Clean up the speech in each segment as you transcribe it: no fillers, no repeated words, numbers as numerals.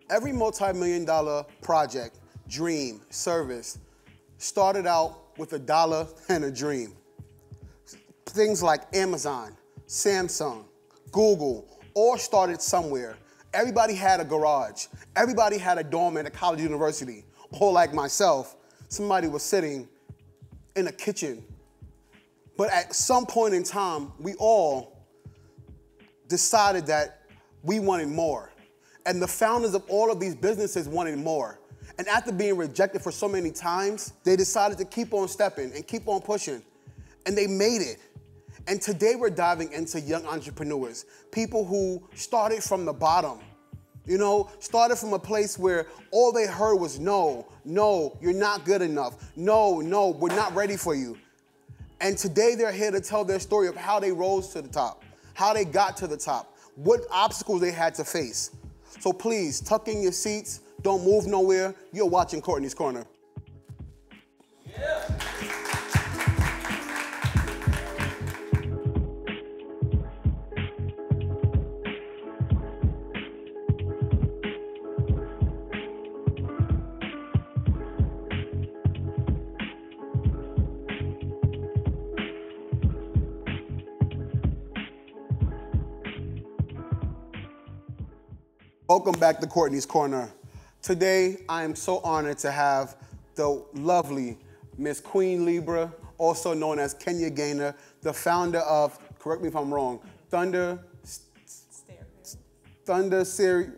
Every multi-million-dollar project, dream, service started out with $1 and a dream. Things like Amazon, Samsung, Google, all started somewhere. Everybody had a garage. Everybody had a dorm at a college university. Or like myself, somebody was sitting in a kitchen. But at some point in time, we all decided that we wanted more. And the founders of all of these businesses wanted more. And after being rejected for so many times, they decided to keep on stepping and keep on pushing. And they made it. And today we're diving into young entrepreneurs, people who started from the bottom, you know, started from a place where all they heard was no, no, you're not good enough. No, no, we're not ready for you. And today they're here to tell their story of how they rose to the top, how they got to the top, what obstacles they had to face. So please, tuck in your seats, don't move nowhere. You're watching Courtney's Corner. Yeah. Welcome back to Courtney's Corner. Today, I am so honored to have the lovely Miss Queen Libra, also known as Kenya Gaynor, the founder of, correct me if I'm wrong, Thunder Stereos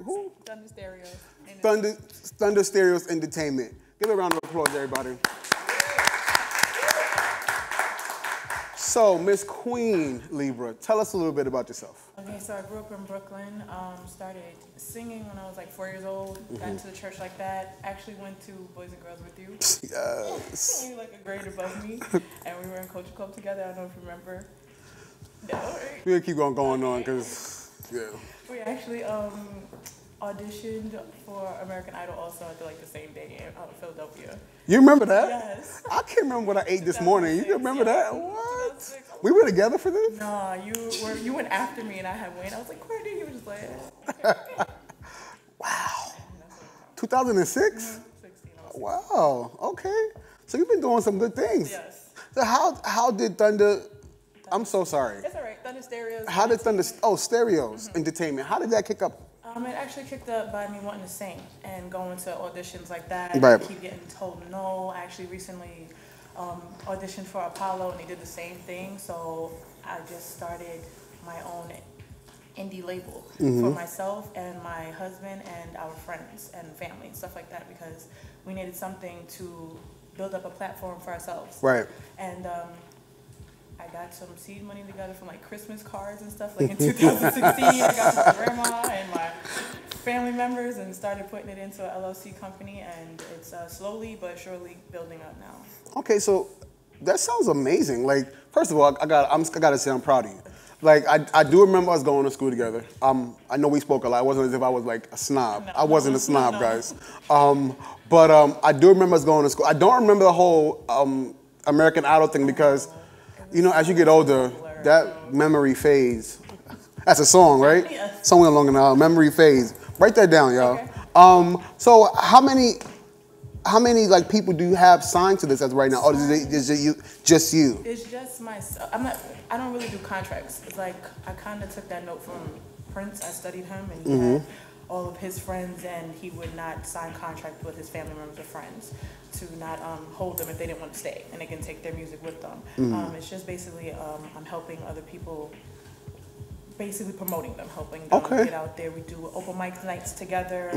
Entertainment. Give a round of applause, everybody. So, Miss Queen Libra, tell us a little bit about yourself. Okay, so I grew up in Brooklyn, started singing when I was like 4 years old, got into the church like that, actually went to Boys and Girls with You. Yes. You were like a grade above me, and we were in Culture Club together, I don't know if you remember. No, right? We'll keep on going on, because, yeah. We actually auditioned for American Idol also at the same day in Philadelphia. You remember that? Yes. I can't remember what I ate this morning. You remember that? What? We were together for this? Nah, you went after me and I had went. I was like, Courtney, you were just like, wow. 2006? 16. Wow. Okay. So you've been doing some good things. Yes. So how did Thunder? I'm so sorry. It's all right. Thunder Stereos. How did Thunder? Oh, Stereos Entertainment. How did that kick up? It actually kicked up by me wanting to sing and going to auditions like that. Right. Keep getting told no. I actually recently auditioned for Apollo and they did the same thing. So I just started my own indie label for myself and my husband and our friends and family, stuff like that, because we needed something to build up a platform for ourselves. Right. And I got some seed money together from like Christmas cards and stuff. Like in 2016, I got my grandma and my family members and started putting it into an LLC company, and it's slowly but surely building up now. Okay, so that sounds amazing. Like, first of all, I gotta say I'm proud of you. Like, I do remember us going to school together. I know we spoke a lot. It wasn't as if I was like a snob. No, I wasn't a snob, guys. But I do remember us going to school. I don't remember the whole American Idol thing because, you know, as you get older, that memory fades. That's a song, right? Yes. Somewhere along the line, memory fades. Write that down, y'all. Okay. So how many like people do you have signed to this as right now? Or is it just you? It's just myself. I don't really do contracts. It's like I kind of took that note from Prince. I studied him, and he had all of his friends, and he would not sign contracts with his family members or friends to not hold them if they didn't want to stay, and they can take their music with them. It's just basically I'm helping other people, basically promoting them, helping them get out there. We do open mic nights together.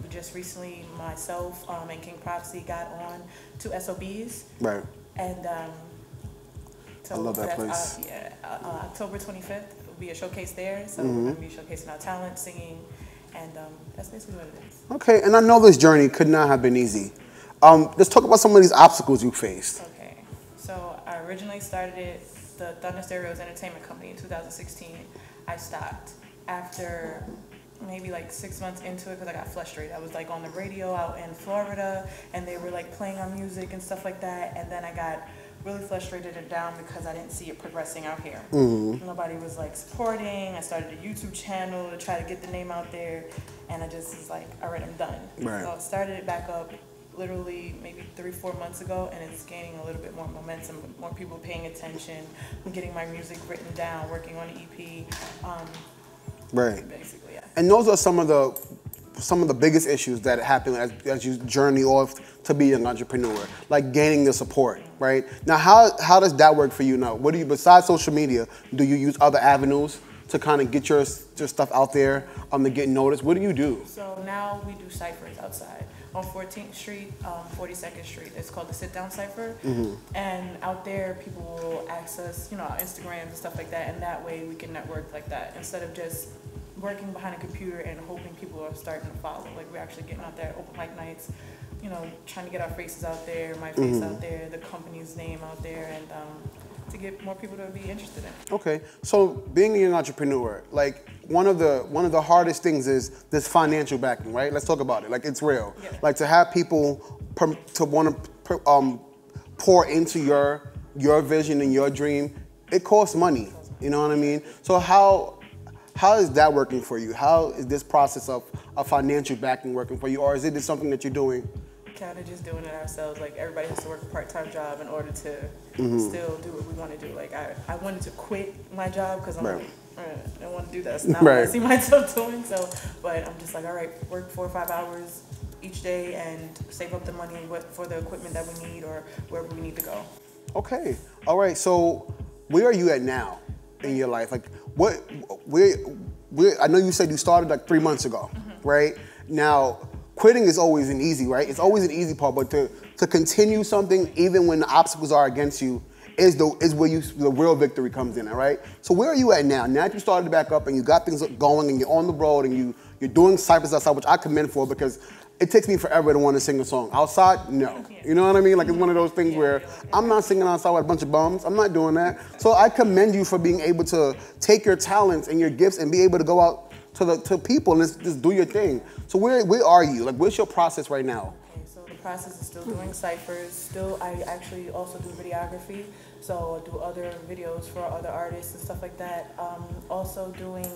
Just recently, myself and King Prophecy got on 2 SOBs. Right. And so I love that place. October 25th will be a showcase there. So we're going to be showcasing our talent, singing, and that's basically what it is. Okay, and I know this journey could not have been easy. Let's talk about some of these obstacles you faced. Okay, so I originally started the Thunder Stereos Entertainment Company in 2016. I stopped after maybe like 6 months into it because I got frustrated. I was like on the radio out in Florida and they were like playing our music and stuff like that, and then I got really frustrated and down because I didn't see it progressing out here. Nobody was like supporting. I started a YouTube channel to try to get the name out there, and I just was like, all right, I'm done. Right. So I started it back up literally maybe 3-4 months ago, and it's gaining a little bit more momentum, more people paying attention. I'm getting my music written down, working on an EP. Right. Basically, yeah. And those are some of the biggest issues that happen as you journey off to be an entrepreneur, like gaining the support, right? Now, how does that work for you now? What do you, besides social media, do you use other avenues to kind of get your stuff out there, to get noticed? What do you do? So now we do ciphers outside on 14th Street, 42nd Street. It's called the Sit Down Cipher. And out there, people will access, Instagrams and stuff like that, and that way we can network like that instead of just working behind a computer and hoping people are starting to follow. Like, we're actually getting out there, open mic nights, trying to get our faces out there, my face out there, the company's name out there, and to get more people to be interested in it. Okay, so being an entrepreneur, like one of the hardest things is this financial backing, right? Let's talk about it. Like, it's real. Yeah. Like, to have people to want to pour into your vision and your dream, it costs money. You know what I mean? So how is that working for you? How is this process of financial backing working for you, or is it just something that you're doing? Kind of just doing it ourselves. Like, everybody has to work a part-time job in order to still do what we want to do. Like, I wanted to quit my job because I'm like, I don't want to do that. It's not what I see myself doing. So, but I'm just like, all right, work 4 or 5 hours each day and save up the money for the equipment that we need or wherever we need to go. Okay. All right. So where are you at now in your life? Like, I know you said you started like 3 months ago, right? Now, quitting is always an easy, right? It's always an easy part, but to continue something even when the obstacles are against you is where the real victory comes in, all right? So where are you at now? Now that you started back up and you got things going and you're on the road and you're doing cyphers outside, which I commend for, because it takes me forever to want to sing a song. Outside, no. You know what I mean? Like, it's one of those things where I'm not singing outside with a bunch of bums. I'm not doing that. So I commend you for being able to take your talents and your gifts and be able to go out to people and just do your thing. So where are you? Like, what's your process right now? Okay, so the process is still doing ciphers. I actually also do videography. So I do other videos for other artists and stuff like that. Also doing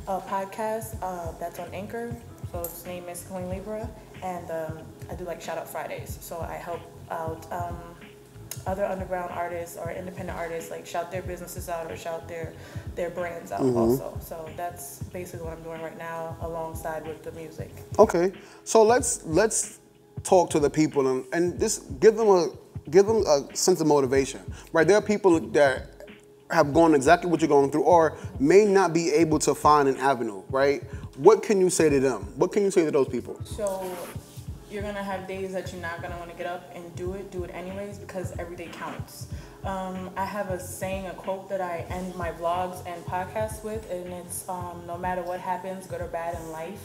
a podcast that's on Anchor. So its name is Coin Libra, and I do like shout out Fridays. So I help out other underground artists or independent artists, like shout their businesses out or shout their brands out also. So that's basically what I'm doing right now alongside with the music. Okay, so let's talk to the people and just give them a sense of motivation, right? There are people that have gone exactly what you're going through or may not be able to find an avenue, right? What can you say to them? What can you say to those people? So you're gonna have days that you're not gonna want to get up and do it anyways, because every day counts. I have a saying, a quote that I end my vlogs and podcasts with, and it's no matter what happens, good or bad in life,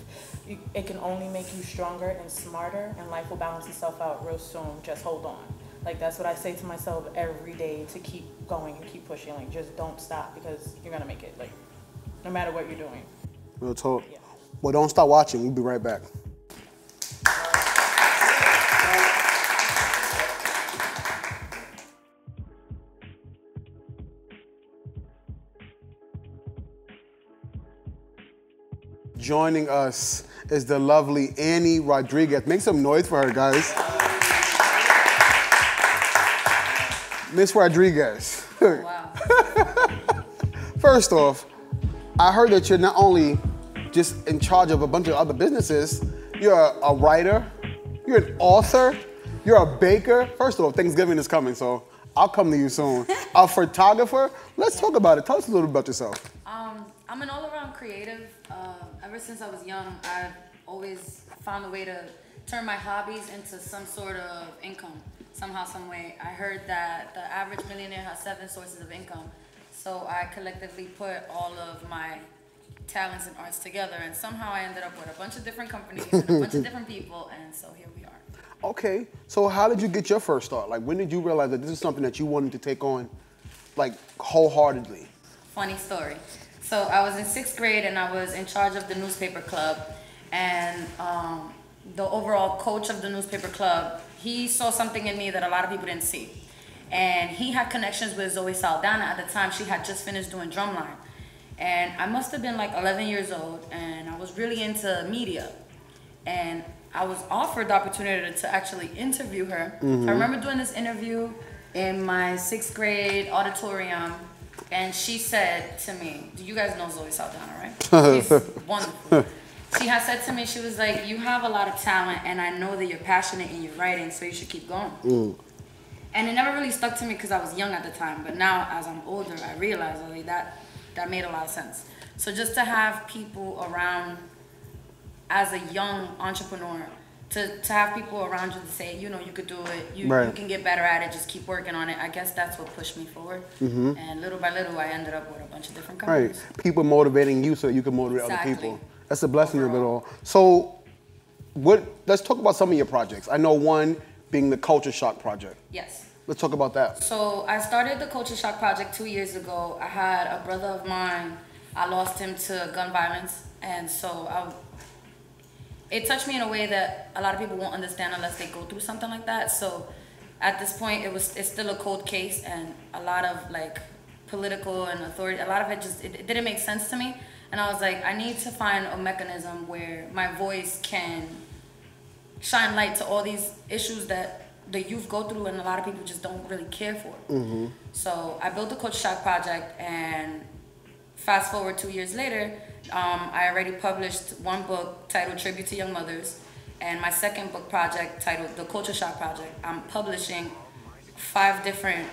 it can only make you stronger and smarter, and life will balance itself out real soon. Just hold on. Like, that's what I say to myself every day, to keep going and keep pushing. Like, just don't stop, because you're gonna make it, like, no matter what you're doing. Real talk. Yeah. Well, don't stop watching. We'll be right back. Joining us is the lovely Annie Rodrigues. Make some noise for her, guys. Miss Rodrigues. Wow. First off, I heard that you're not only just in charge of a bunch of other businesses, you're a writer, you're an author, you're a baker. First of all, Thanksgiving is coming, so I'll come to you soon. A photographer. Let's talk about it. Tell us a little about yourself. I'm an all-around creative. Ever since I was young, I've always found a way to turn my hobbies into some sort of income, somehow, some way. I heard that the average millionaire has 7 sources of income, so I collectively put all of my talents and arts together, and somehow I ended up with a bunch of different companies and a bunch of different people, and so here we are. Okay, so how did you get your first start? Like, when did you realize that this is something that you wanted to take on, like, wholeheartedly? Funny story. So I was in 6th grade and I was in charge of the newspaper club, and the overall coach of the newspaper club, he saw something in me that a lot of people didn't see. And he had connections with Zoe Saldana. At the time, she had just finished doing Drumline. And I must have been like 11 years old, and I was really into media. And I was offered the opportunity to actually interview her. I remember doing this interview in my 6th grade auditorium, and she said to me, do you guys know Zoe Saldana, right? She's wonderful. She had said to me, she was like, you have a lot of talent, and I know that you're passionate in your writing, so you should keep going. And it never really stuck to me because I was young at the time, but now as I'm older, I realize like, that made a lot of sense. So just to have people around as a young entrepreneur, to have people around you to say, you know, you could do it, you can get better at it, just keep working on it. I guess that's what pushed me forward. And little by little, I ended up with a bunch of different companies. Right, people motivating you so that you can motivate other people. That's the blessing of it all. So, let's talk about some of your projects. I know one being the Culture Shock Project. Yes. Let's talk about that. So I started the Culture Shock Project 2 years ago. I had a brother of mine, I lost him to gun violence, and so it touched me in a way that a lot of people won't understand unless they go through something like that. So at this point, it's still a cold case, and a lot of like political and authority, a lot of it just, it didn't make sense to me. And I was like, I need to find a mechanism where my voice can shine light to all these issues that the youth go through and a lot of people just don't really care for. So I built the Culture Shock Project, and fast forward 2 years later, I already published one book titled Tribute to Young Mothers, and my second book project titled The Culture Shock Project. I'm publishing 5 different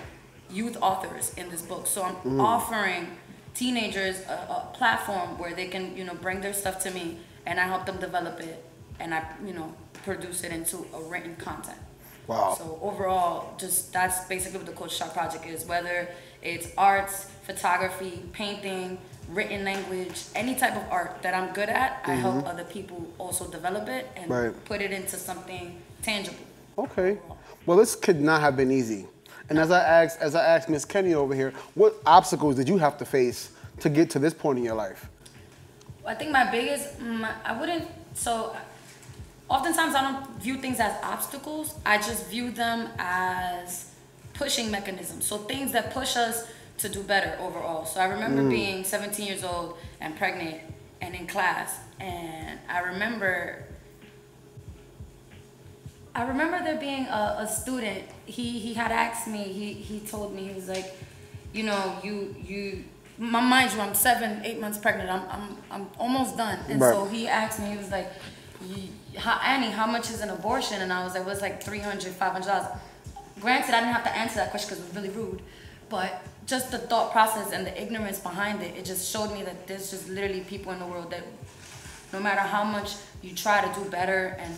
youth authors in this book. So I'm offering teenagers a platform where they can, you know, bring their stuff to me, and I help them develop it, and I, you know, produce it into a written content. Wow. So overall, just that's basically what the Culture Shock Project is. Whether it's arts, photography, painting, written language, any type of art that I'm good at, I help other people also develop it and put it into something tangible. Okay. Well, this could not have been easy. And as I asked Miss Kenny over here, what obstacles did you have to face to get to this point in your life? I think my biggest, oftentimes I don't view things as obstacles. I just view them as pushing mechanisms. So things that push us to do better overall. So I remember being 17 years old and pregnant and in class, and I remember there being a student, he had asked me, he told me, he was like, you know, mind you, I'm 7-8 months pregnant, I'm almost done. And so he asked me, he was like, Annie, how much is an abortion? And I was like, well, it's like $300, $500. Granted, I didn't have to answer that question because it was really rude, but just the thought process and the ignorance behind it, it just showed me that there's just literally people in the world that no matter how much you try to do better, and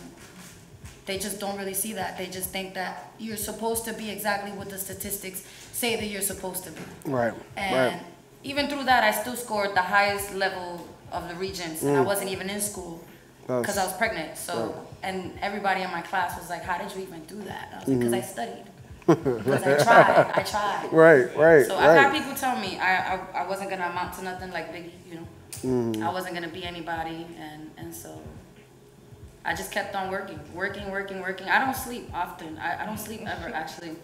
they just don't really see that. They just think that you're supposed to be exactly what the statistics say that you're supposed to be. Right. And even through that, I still scored the highest level of the Regents, and I wasn't even in school because I was pregnant. So, and everybody in my class was like, how did you even do that? I was like, because I studied. Because I tried. Right. So I've had people tell me I wasn't going to amount to nothing like Biggie, you know. I wasn't going to be anybody, and so I just kept on working. I don't sleep often. I don't sleep ever, actually,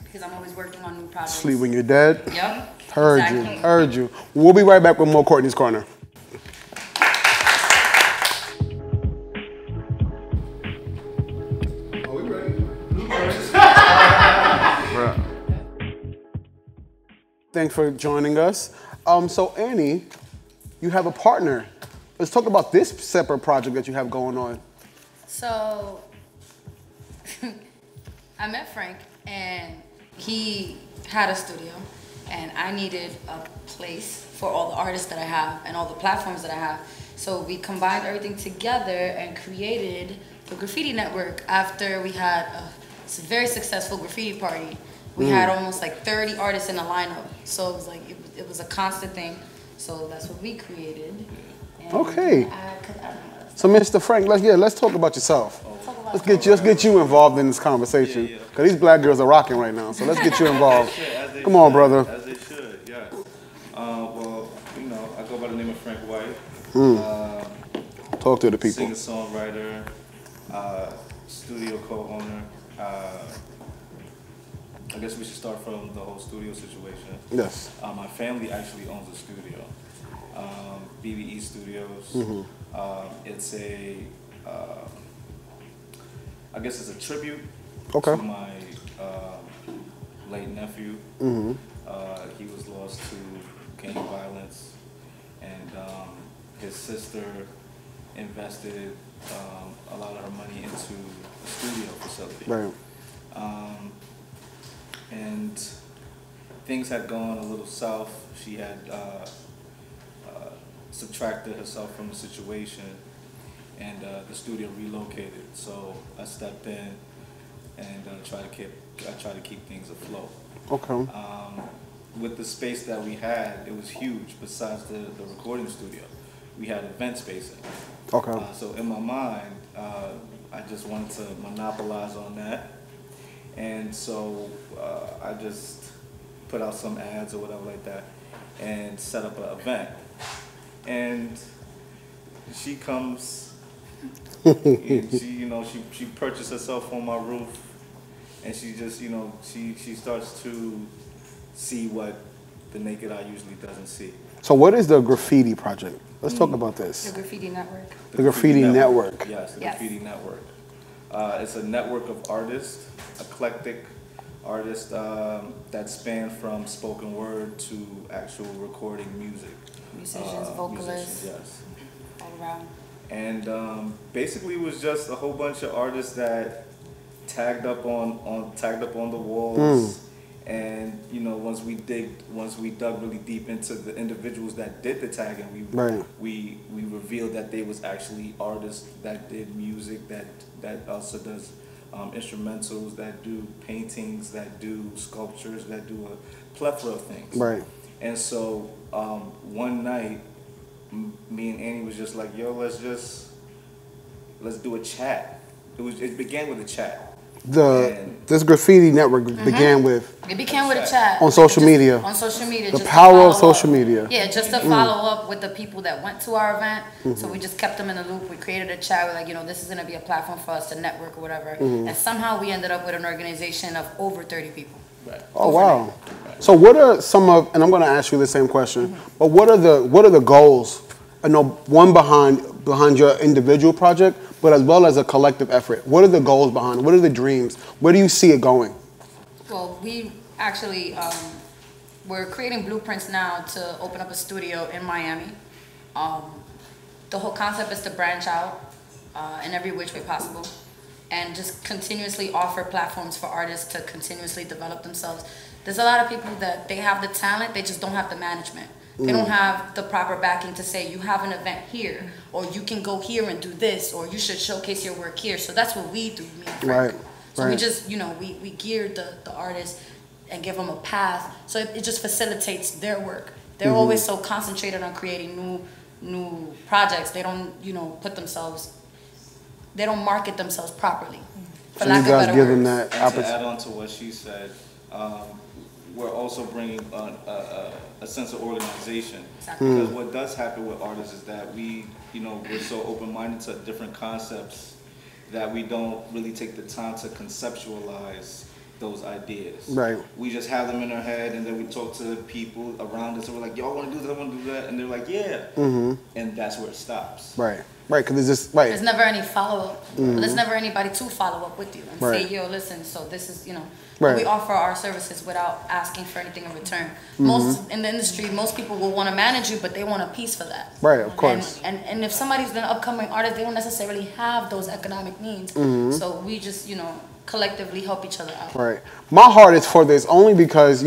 because I'm always working on new projects. Sleep when you're dead? Yep. Heard you. We'll be right back with more Courtney's Corner. Are we ready? Thanks for joining us. So Annie, you have a partner. Let's talk about this separate project that you have going on. So, I met Frank, and he had a studio, and I needed a place for all the artists that I have and all the platforms that I have. So we combined everything together and created the Graffiti Network after we had a very successful graffiti party. We had almost like 30 artists in the lineup. So it was like, it was a constant thing. So that's what we created. And okay. So Mr. Frank, let's talk about yourself. Let's get you involved in this conversation. Because these black girls are rocking right now. So let's get you involved. Come on, brother. As they should, yeah. Well, you know, I go by the name of Frank White. Talk to the people. Singer-songwriter, studio co-owner, I guess we should start from the whole studio situation. Yes. My family actually owns a studio, BBE Studios. It's a, I guess it's a tribute to my late nephew. He was lost to gang violence, and his sister invested a lot of her money into the studio facility. Right. And things had gone a little south. She had subtracted herself from the situation, and the studio relocated. So I stepped in and tried to keep things afloat. Okay. With the space that we had, it was huge. Besides the recording studio, we had event spacing. Okay. So in my mind, I just wanted to monopolize on that. And so I just put out some ads or whatever like that and set up an event. And she comes, and she purchased herself on my roof, and she just, she starts to see what the naked eye usually doesn't see. So what is the Graffiti Project? Let's talk about this. The Graffiti Network. The Graffiti Network. Yes, the Graffiti Network. It's a network of artists, eclectic artists that span from spoken word to actual recording music. Musicians, vocalists, yes. all around. And basically it was just a whole bunch of artists that tagged up on the walls. And once we dug really deep into the individuals that did the tagging, we revealed that they was actually artists that did music, that also does instrumentals, that do paintings, that do sculptures, that do a plethora of things. Right. And so one night, me and Annie was just like, yo, let's do a chat. It began with a chat. This Graffiti Network began with. It began with a chat on social media. On social media. The power of social media. Yeah, just to follow up with the people that went to our event. So we just kept them in the loop. We created a chat. We're like, this is gonna be a platform for us to network or whatever. And somehow we ended up with an organization of over 30 people. Right. Oh wow! So what are some of? And I'm going to ask you the same question. But what are the goals? I know one behind your individual project, but as well as a collective effort. What are the goals behind it? What are the dreams? Where do you see it going? Well, we actually we're creating blueprints now to open up a studio in Miami. The whole concept is to branch out in every which way possible, and just continuously offer platforms for artists to continuously develop themselves. There's a lot of people that they have the talent, they just don't have the management. They don't have the proper backing to say, you have an event here, or you can go here and do this, or you should showcase your work here. So that's what we do, me and Frank. So we just, we gear the artists and give them a path. So it just facilitates their work. They're always so concentrated on creating new projects. They don't, they don't market themselves properly. For so you guys give them that opportunity. To add on to what she said, we're also bringing a sense of organization. Exactly. Because what does happen with artists is that we're so open-minded to different concepts that we don't really take the time to conceptualize those ideas. Right. We just have them in our head, and then we talk to people around us, and we're like, y'all want to do this, I want to do that, and they're like, yeah. And that's where it stops. Right. Right, because it's just, there's never any follow-up. There's never anybody to follow up with you and say, yo, listen, so this is, we offer our services without asking for anything in return. Most in the industry, most people will want to manage you, but they want a piece for that. Right, of course. And if somebody's an upcoming artist, they don't necessarily have those economic means. So we just, collectively help each other out. Right. My heart is for this only because,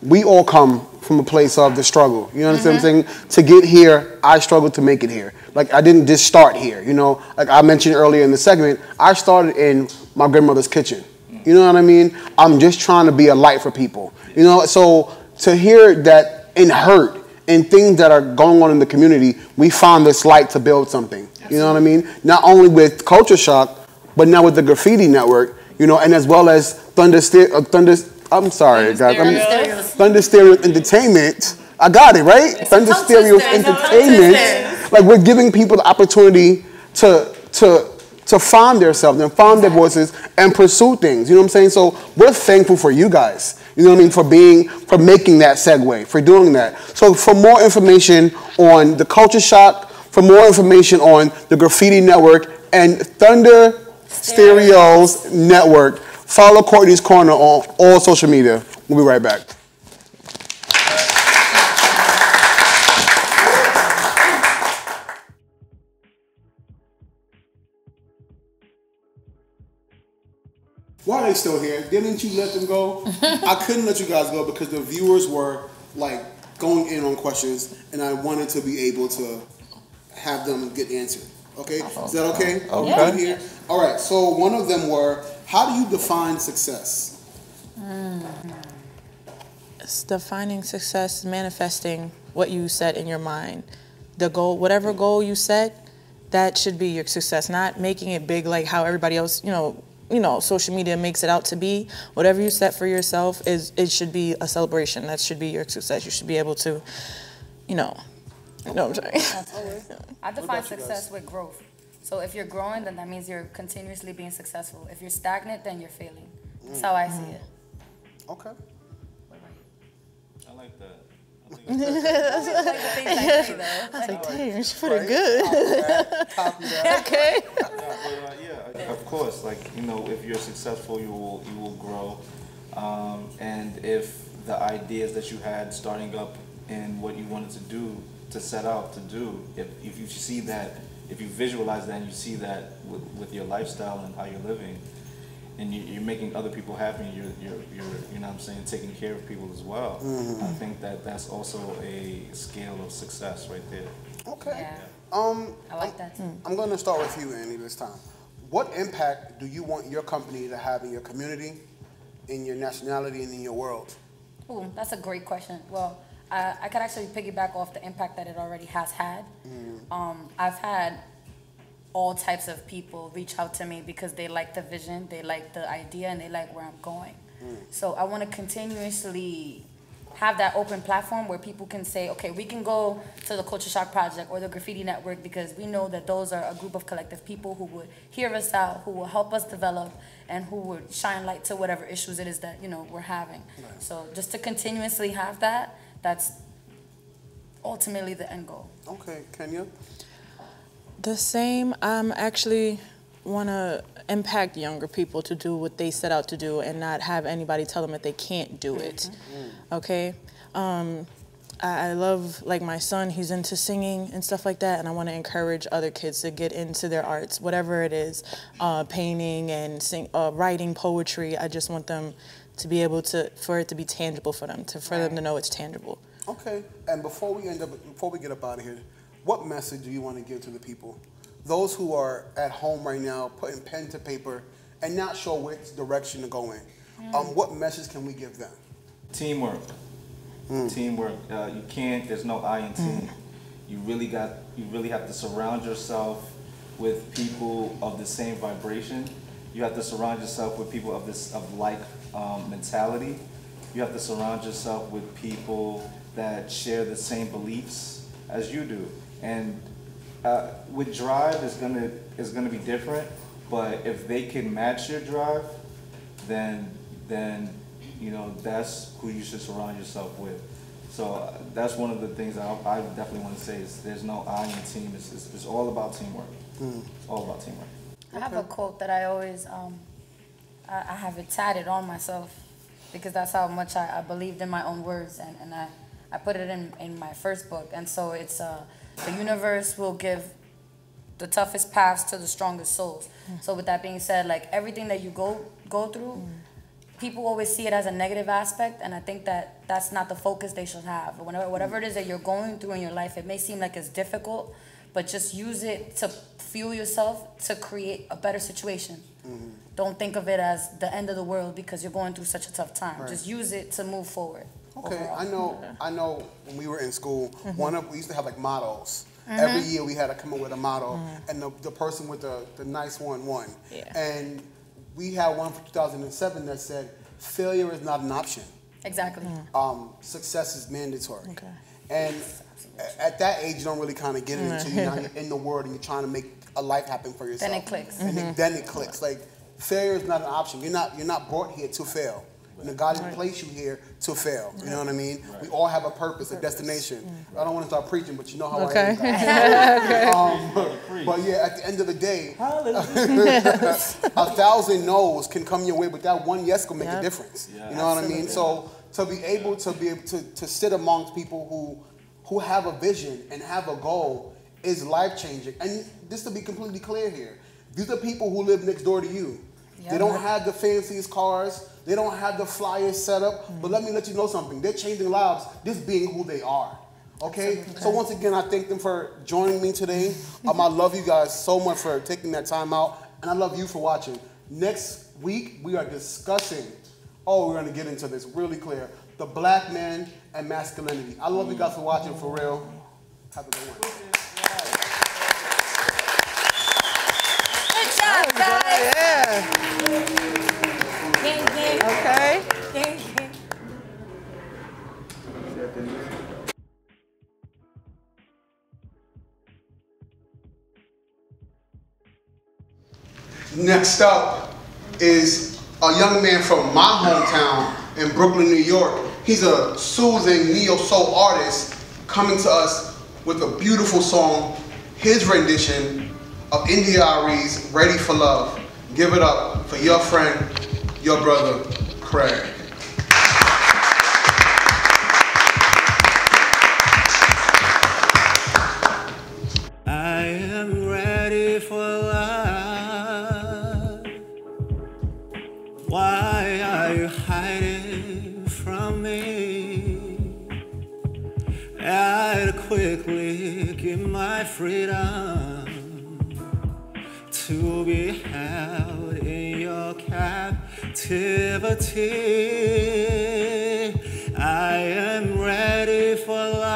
we all come from a place of the struggle. You understand what I'm saying? To get here, I struggled to make it here. Like, I didn't just start here, Like I mentioned earlier in the segment, I started in my grandmother's kitchen. You know what I mean? I'm just trying to be a light for people. So to hear that in hurt and things that are going on in the community, we found this light to build something. Absolutely. You know what I mean? Not only with Culture Shock, but now with the Graffiti Network, and as well as Thunder Stereo Entertainment. I got it, right? Thunder Stereo Entertainment. Like, we're giving people the opportunity to to find themselves and find their voices and pursue things. You know what I'm saying? So we're thankful for you guys. You know what I mean? For making that segue, for doing that. So for more information on the Culture Shock, for more information on the Graffiti Network and Thunder Stereos Network, follow Courtney's Corner on all social media. We'll be right back. Why are they still here? Didn't you let them go? I couldn't let you guys go because the viewers were like going in on questions, and I wanted to be able to have them get answered. Okay, is that okay? Okay. Here? All right. So one of them were, how do you define success? It's defining success, manifesting what you set in your mind. The goal, whatever goal you set, that should be your success. Not making it big like how everybody else, you know, social media makes it out to be. Whatever you set for yourself it should be a celebration. That should be your success. You should be able to, you know what I'm saying? I define success with growth. So if you're growing, then that means you're continuously being successful. If you're stagnant, then you're failing. That's how I see it. Okay. I like that. Like the things I say, though. I was like, damn, she put it good. Copy that. Okay. Yeah, of course. Like, you know, if you're successful, you will grow. And if the ideas that you had starting up in what you wanted to do, to set out to do, if you see that, if you visualize that and you see that with your lifestyle and how you're living, and you're making other people happy, and you're you know what I'm saying, taking care of people as well. I think that's also a scale of success right there. Okay. Yeah. I like that too. I'm going to start with you, Andy, this time. What impact do you want your company to have in your community, in your nationality, and in your world? Ooh, that's a great question. Well, I could actually piggyback off the impact that it already has had. I've had all types of people reach out to me because they like the vision, they like the idea, and they like where I'm going. So I want to continuously have that open platform where people can say, okay, we can go to the Culture Shock Project or the Graffiti Network because we know that those are a group of collective people who would hear us out, who will help us develop, and who would shine light to whatever issues it is that, you know, we're having. Right. So just to continuously have that, that's ultimately the end goal. Okay, Kenya? The same. Actually want to impact younger people to do what they set out to do and not have anybody tell them that they can't do it. Okay? I love, like my son, he's into singing and stuff like that, and I want to encourage other kids to get into their arts, whatever it is, painting and writing poetry. I just want them to be able to, for it to be tangible for them, for them to know it's tangible. Okay, and before we get up out of here, what message do you want to give to the people? Those who are at home right now, putting pen to paper and not sure which direction to go in. What message can we give them? Teamwork. Teamwork. You can't. There's no I in team. You really have to surround yourself with people of the same vibration. You have to surround yourself with people of like mentality. You have to surround yourself with people that share the same beliefs as you do. And with drive, it's gonna be different. But if they can match your drive, then you know that's who you should surround yourself with. So that's one of the things I definitely want to say is there's no I in team. It's all about teamwork. It's all about teamwork. I have a quote that I always I have it tatted on myself because that's how much I believed in my own words, and I put it in my first book. And so it's the universe will give the toughest paths to the strongest souls. So with that being said, like everything that you go through, people always see it as a negative aspect, and I think that that's not the focus they should have. Whatever it is that you're going through in your life, it may seem like it's difficult, but just use it to fuel yourself to create a better situation. Don't think of it as the end of the world because you're going through such a tough time. Right. Just use it to move forward. Okay, overall. I know when we were in school, we used to have like mottos. Every year we had to come up with a motto, and the person with the nice one won. Yeah. And we had one for 2007 that said, failure is not an option. Exactly. Success is mandatory. Okay. And at that age, you don't really kind of get it until you're in the world and you're trying to make a life happen for yourself. Then it clicks. And then it clicks. Like, failure is not an option. You're not brought here to fail. God didn't place you here to fail. You know what I mean? We all have a purpose, a destination. I don't want to start preaching, but you know how I am. But yeah, at the end of the day, 1,000 no's can come your way, but that one yes can make a difference. You know what I mean? So to be able to sit amongst people who have a vision and have a goal is life changing. And just to be completely clear here, these are people who live next door to you. They don't have the fanciest cars. They don't have the flyest setup. But let me let you know something. They're changing lives just being who they are. Okay? So once again, I thank them for joining me today. I love you guys so much for taking that time out. And I love you for watching. Next week, we are discussing, we're going to get into this really clear, the black man and masculinity. I love you guys for watching, for real. Have a good one. Good job, guys. Yeah. Gang, gang. Okay. Gang, gang. Next up is a young man from my hometown in Brooklyn, New York. He's a soothing neo-soul artist coming to us with a beautiful song, his rendition of India Ari's Ready for Love. Give it up for your friend, your brother, Craig. I am ready for love. Why are you hiding from me? I'd quickly give my freedom to be held in your captivity. I am ready for love.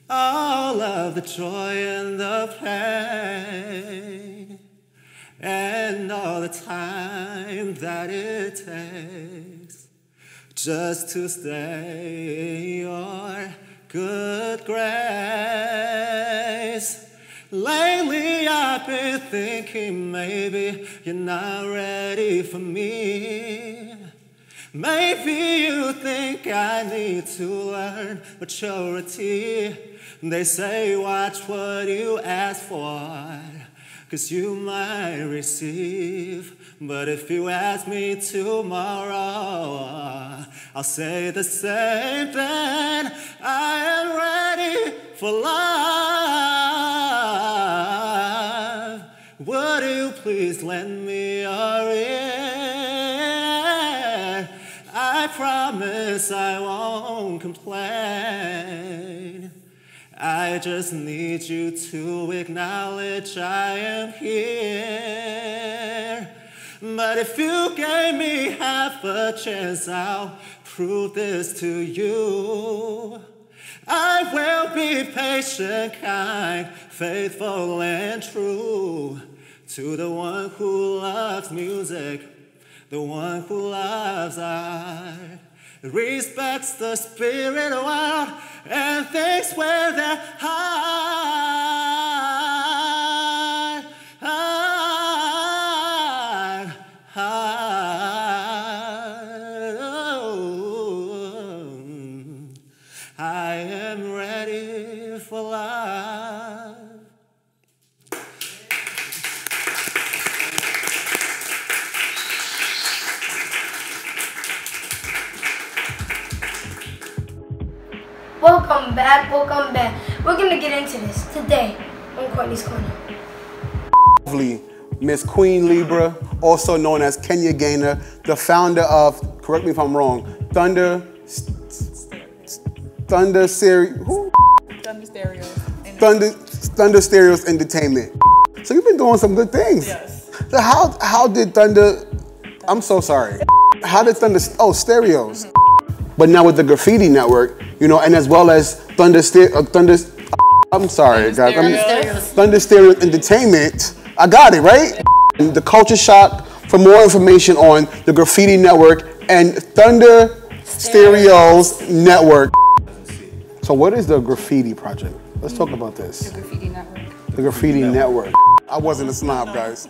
All of the joy and the pain, and all the time that it takes just to stay in your good grace. Lately I've been thinking maybe you're not ready for me. Maybe you think I need to learn maturity. They say watch what you ask for, 'cause you might receive. But if you ask me tomorrow, I'll say the same thing. I am ready for love. Would you please lend me your ear? I promise I won't complain. I just need you to acknowledge I am here. But if you gave me half a chance, I'll prove this to you. I will be patient, kind, faithful, and true to the one who loves music, the one who loves art, respects the spirit world, and thinks where their heart, I am ready for love. Welcome back, welcome back. We're gonna get into this today on Courtney's Corner. Miss Queen Libra, also known as Kenya Gaynor, the founder of, correct me if I'm wrong, Thunder Stereos Entertainment. So you've been doing some good things. Yes. So how did Thunder, I'm so sorry. How did Thunder, Stereos. But now with the Graffiti Network, you know, and as well as Thunder Stereos Entertainment. I got it, right? The Culture Shock for more information on the Graffiti Network and Thunder Stereos Network. So what is the Graffiti Project? Let's talk about this. The Graffiti Network. The Graffiti Network. I wasn't a snob, guys.